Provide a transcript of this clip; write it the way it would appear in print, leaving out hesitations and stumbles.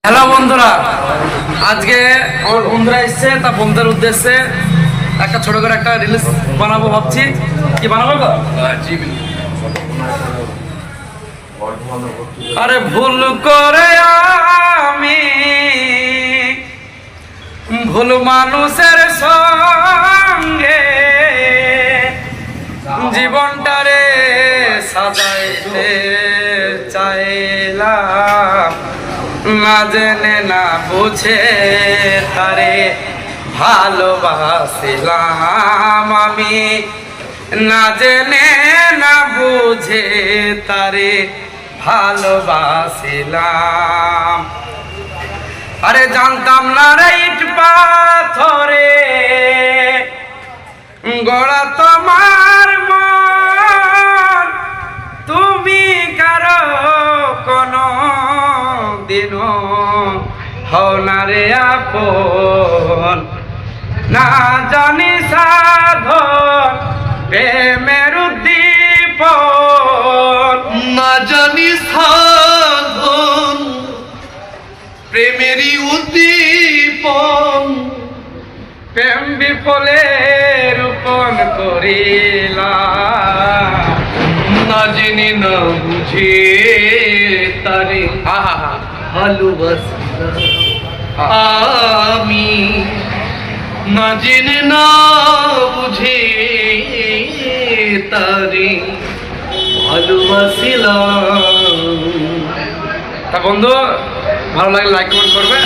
Hello বন্ধুরা, আজকে আমার বন্ধুরা এসছে, তা বন্ধুদের উদ্দেশ্যে একটা ছোট করে একটা রিলিজ বানাবো ভাবছি। কি বানাবো? আরে ভুল করে আমি ভুল মানুষের সঙ্গে জীবনটারে সাজাইতে চাইলাম, না জেনে না বুঝে তারে ভালোবাসিলাম আমি, না জেনে না বুঝে তারে ভালোবাসিলাম। আরে জানতাম না রে ইট পাথরে গড়া তোমার মন, তুমি কারো কোনো দিনও হও না রে আপন, না জানি সাধন প্রেমের উদ্দীপন, না জানি সাধন প্রেমেরই উদ্দীপন, প্রেম বিফলে রূপন করিলাম, না জেনে না বুঝে তারে ভালোবাসিলাম আমি, না জেনে না বুঝে তারে ভালোবাসিলাম। তা বন্ধু, ভালো লাগলে লাইক কমেন্ট করবে।